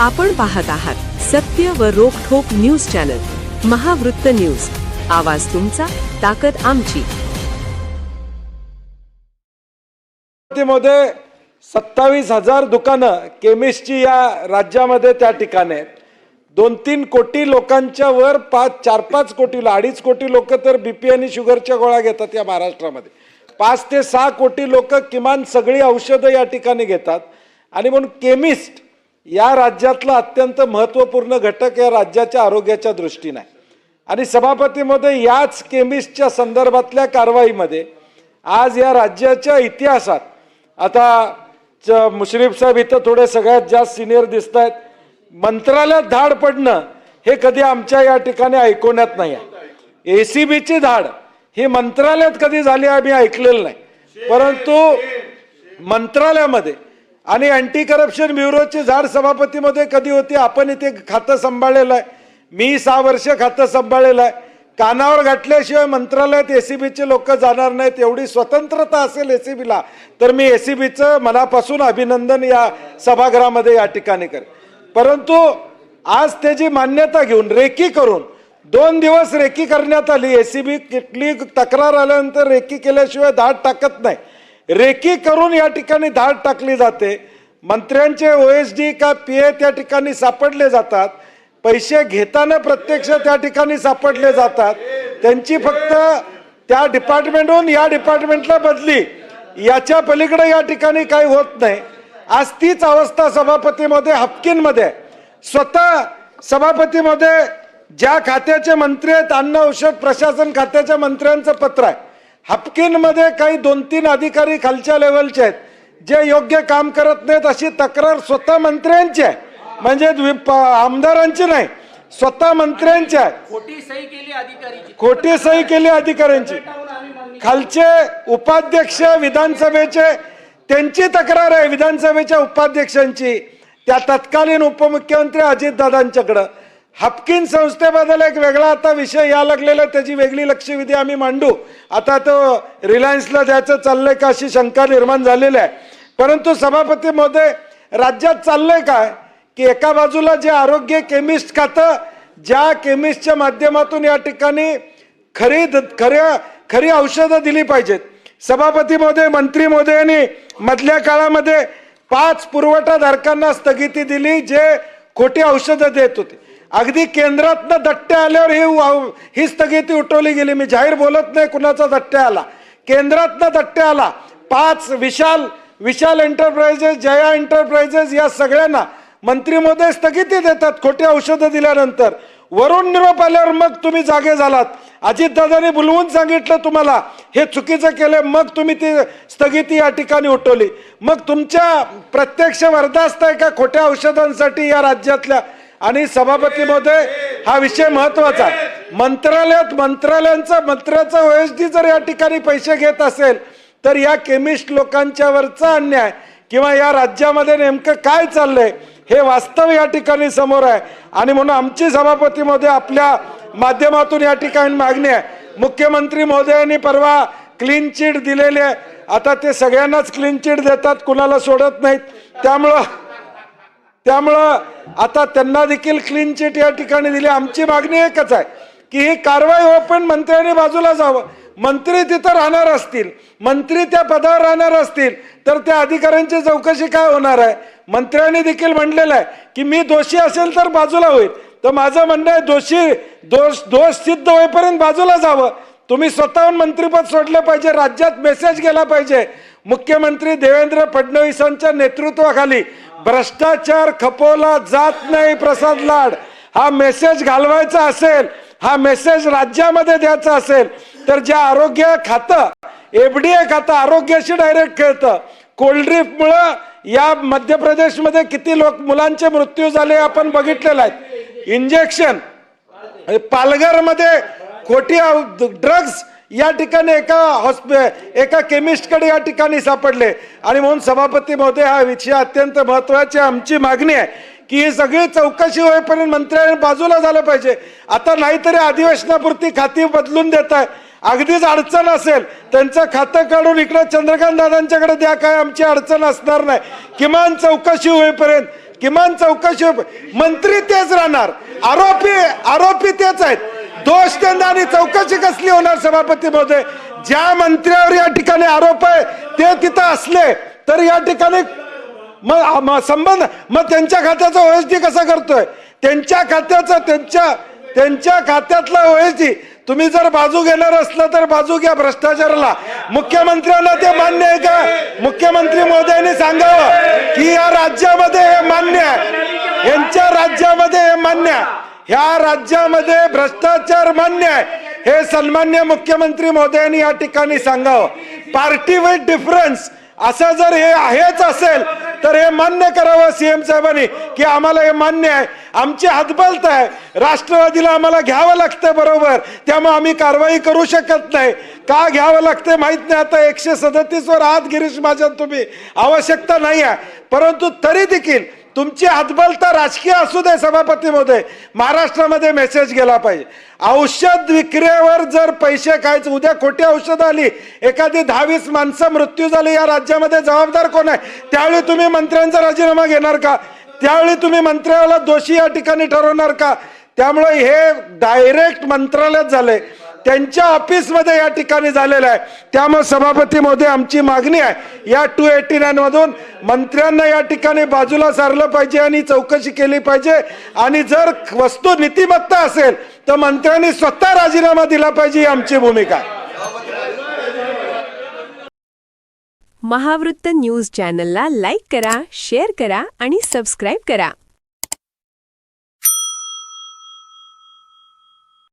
आपण पाहत आहात सत्य व रोखठोक न्यूज चॅनल महावृत्त न्यूज। आवाज तुमचा, ताकद आमची। मध्ये 27,000 दुकानं केमिस्टची या राज्यामध्ये त्या ठिकाणी आहेत। 2-3 कोटी लोकांच्या वर 4-5 कोटी 2.5 कोटी लोक तर बीपी आणि शुगरच्या गोळ्या घेतात या महाराष्ट्रामध्ये। 5 ते 6 कोटी लोक किमान सगळी औषधं या ठिकाणी घेतात आणि म्हणून केमिस्ट या राज्यातला अत्यंत महत्त्वपूर्ण घटक या राज्याच्या आरोग्याच्या दृष्टीने आहे। आणि सभापती महोदय, याच केमिस्टच्या संदर्भातल्या कारवाईमध्ये आज या राज्याच्या इतिहासात आता मुश्रीफ साहेब इथं थोडे सगळ्यात जास्त सिनियर दिसत आहेत, मंत्रालयात धाड पडणं हे कधी आमच्या या ठिकाणी ऐकवण्यात नाही आहे। एसीबीची धाड ही मंत्रालयात कधी झाली आम्ही ऐकलेलं नाही, परंतु मंत्रालयामध्ये आणि अँटी करप्शन ब्युरोची धाड सभापतीमध्ये कधी होती? आपण इथे खातं सांभाळलेलं आहे, मी 6 वर्ष खातं सांभाळलेलं आहे। कानावर घातल्याशिवाय मंत्रालयात एसीबीचे लोक जाणार नाहीत, एवढी स्वतंत्रता असेल एसीबीला तर मी एसीबीचं मनापासून अभिनंदन या सभागृहामध्ये या ठिकाणी करेन। परंतु आज त्याची मान्यता घेऊन रेकी करून 2 दिवस रेकी करण्यात आली। एसीबी कुठली तक्रार आल्यानंतर रेकी केल्याशिवाय धाड टाकत नाही, रेकी करून या ठिकाणी धाड टाकली जाते। मंत्र्यांचे ओएसडी का पीए त्या ठिकाणी सापडले जातात, पैसे घेताना प्रत्यक्ष त्या ठिकाणी सापडले जातात, त्यांची फक्त त्या डिपार्टमेंटहून या डिपार्टमेंटला बदली, याच्या पलीकडे या ठिकाणी काही होत नाही। आज तीच अवस्था सभापतीमध्ये हापकिनमध्ये स्वतः सभापतीमध्ये ज्या खात्याचे मंत्री आहेत, अन्न औषध प्रशासन खात्याच्या मंत्र्यांचं पत्र आहे। हापकिनमध्ये काही 2-3 अधिकारी खालच्या लेवलचे आहेत जे योग्य काम करत नाहीत अशी तक्रार स्वतः मंत्र्यांची आहे, म्हणजे आमदारांची नाही, स्वतः मंत्र्यांची आहे। खोटी सही केली अधिकाऱ्यांची। खालचे उपाध्यक्ष विधानसभेचे त्यांची तक्रार आहे, विधानसभेच्या उपाध्यक्षांची त्या तत्कालीन उपमुख्यमंत्री अजितदादांच्याकडे। हापकिन संस्थेबद्दल एक वेगळा आता विषय या लागलेला, त्याची वेगळी लक्षवेधी आम्ही मांडू। आता तो रिलायन्सला द्यायचं चाललंय का अशी शंका निर्माण झालेली आहे। परंतु सभापती महोदय, राज्यात चाललंय काय की एका बाजूला जे आरोग्य केमिस्ट खातं, ज्या केमिस्टच्या माध्यमातून या ठिकाणी खरी औषधं दिली पाहिजेत। सभापती महोदय, मंत्री महोदयांनी मधल्या काळामध्ये 5 पुरवठाधारकांना स्थगिती दिली जे खोटी औषधं देत होते। अगदी केंद्रातनं दट्टे आल्यावर ही स्थगिती उठवली गेली। मी जाहीर बोलत नाही कुणाचा दट्टे आला, केंद्रातनं दट्टे आला। 5 विशाल एंटरप्राइजेस, जया एंटरप्राइजेस या सगळ्यांना मंत्री महोदय स्थगिती देतात खोटी औषधं दिल्यानंतर। वरून निरोप आल्यावर मग तुम्ही जागे झालात, अजितदादांनी बोलवून सांगितलं तुम्हाला हे चुकीचं केलं, मग तुम्ही ती स्थगिती या ठिकाणी उठवली। मग तुमच्या प्रत्यक्ष बर्दास्त आहे का खोट्या औषधांसाठी या राज्यातल्या? आणि सभापती महोदय, हा विषय महत्वाचा आहे। मंत्र्याचा ओएसडी जर या ठिकाणी पैसे घेत असेल तर या केमिस्ट लोकांच्या वरचा अन्याय किंवा या राज्यामध्ये नेमकं काय चाललंय हे वास्तव या ठिकाणी समोर आहे। आणि म्हणून आमची सभापती महोदय आपल्या माध्यमातून या ठिकाणी मागणी आहे, मुख्यमंत्री महोदयांनी परवा क्लीन चिट दिलेली आहे, आता ते सगळ्यांनाच क्लीन चिट देतात, कुणाला सोडत नाहीत। त्यामुळं आता त्यांना देखील क्लीन चिट या ठिकाणी दिली। आमची मागणी एकच आहे की ही कारवाई हो, पण मंत्र्यांनी बाजूला जावं। मंत्री तिथं राहणार असतील, मंत्री त्या पदावर राहणार असतील तर त्या अधिकाऱ्यांची चौकशी काय होणार आहे? मंत्र्यांनी देखील म्हणलेलं आहे की मी दोषी असेल तर बाजूला होईल, तर माझं म्हणणं आहे दोष सिद्ध होईपर्यंत बाजूला जावं। तुम्ही स्वतःहून मंत्रिपद सोडलं पाहिजे, राज्यात मेसेज गेला पाहिजे, मुख्यमंत्री देवेंद्र फडणवीसांच्या नेतृत्वाखाली भ्रष्टाचार खपवला जात नाही, प्रसाद लाड हा मेसेज घालवायचा असेल, हा मेसेज राज्यामध्ये द्यायचा असेल तर ज्या आरोग्य खातं, एफडीए खातं आरोग्याशी डायरेक्ट खेळतं। कोल्ड्रिफ्टमुळं या मध्य प्रदेशमध्ये किती मुलांचे मृत्यू झाले आपण बघितलेले आहेत। इंजेक्शन पालघरमध्ये खोटी ड्रग्ज या ठिकाणी एका केमिस्टकडे या ठिकाणी सापडले। आणि म्हणून सभापती महोदय, हा विषय अत्यंत महत्त्वाची आमची मागणी आहे की ही सगळी चौकशी होईपर्यंत मंत्र्यांनी बाजूला झालं पाहिजे। आता नाहीतरी अधिवेशनापुरती खाती बदलून देत आहे, अगदीच अडचण असेल त्यांचं खातं काढून इकडे चंद्रकांत दादांच्याकडे द्या, काय आमची अडचण असणार नाही। किमान चौकशी होईपर्यंत किमान चौकशी मंत्री तेच राहणार, आरोपी तेच आहेत, दोष त्यांना आणि चौकशी कसली होणार सभापती महोदय? ज्या मंत्र्यावर या ठिकाणी आरोप आहे ते तिथं असले तर या ठिकाणी मग संबंध, मग त्यांच्या खात्याचा ओएसडी कसा करतोय? त्यांच्या खात्यातला ओएसडी तुम्ही जर बाजू घेणार असलं तर बाजू घ्या भ्रष्टाचाराला. मुख्यमंत्र्यांना ते मान्य आहे का? मुख्यमंत्री महोदयांनी सांगावं की या राज्यामध्ये हे मान्य आहे, यांच्या राज्यामध्ये हे मान्य आहे, ह्या राज्यामध्ये भ्रष्टाचार मान्य आहे, हे सन्मान्य मुख्यमंत्री महोदयांनी या ठिकाणी सांगावं. पार्टी विथ डिफरन्स असं जर हे आहेच असेल तर हे मान्य करावं सीएम साहेबांनी की आम्हाला हे मान्य आहे, आमची हतबलता आहे, राष्ट्रवादीला आम्हाला घ्यावं लागतं बरोबर, त्यामुळे आम्ही कारवाई करू शकत नाही. का घ्यावं लागतं माहित नाही. आता 137 वर आहात गिरीश महाजन तुम्ही, आवश्यकता नाही आहे, परंतु तरी देखील तुमची हतबलता राजकीय असू दे सभापती महोदय, महाराष्ट्रामध्ये मेसेज गेला पाहिजे. औषध विक्रीवर जर पैसे खायचे, उद्या खोटी औषध आली, एखादी 10-20 माणसं मृत्यू झाली, या राज्यामध्ये जबाबदार कोण आहे? त्यावेळी तुम्ही मंत्र्यांचा राजीनामा घेणार का? त्यावेळी तुम्ही मंत्र्याला दोषी या ठिकाणी ठरवणार का? त्यामुळे हे डायरेक्ट मंत्रालयात झाले, त्यांच्या ऑफिसमध्ये या ठिकाणी झालेलं आहे. त्यामुळे सभापती महोदय आमची मागणी आहे या 289 मधून मंत्र्यांना या ठिकाणी बाजूला सारलं पाहिजे आणि चौकशी केली पाहिजे, आणि जर वस्तू नीतिमत्ता असेल तर मंत्र्यांनी स्वतः राजीनामा दिला पाहिजे, ही आमची भूमिका आहे. महावृत्त न्यूज चॅनलला लाईक करा, शेअर करा आणि सबस्क्राईब करा.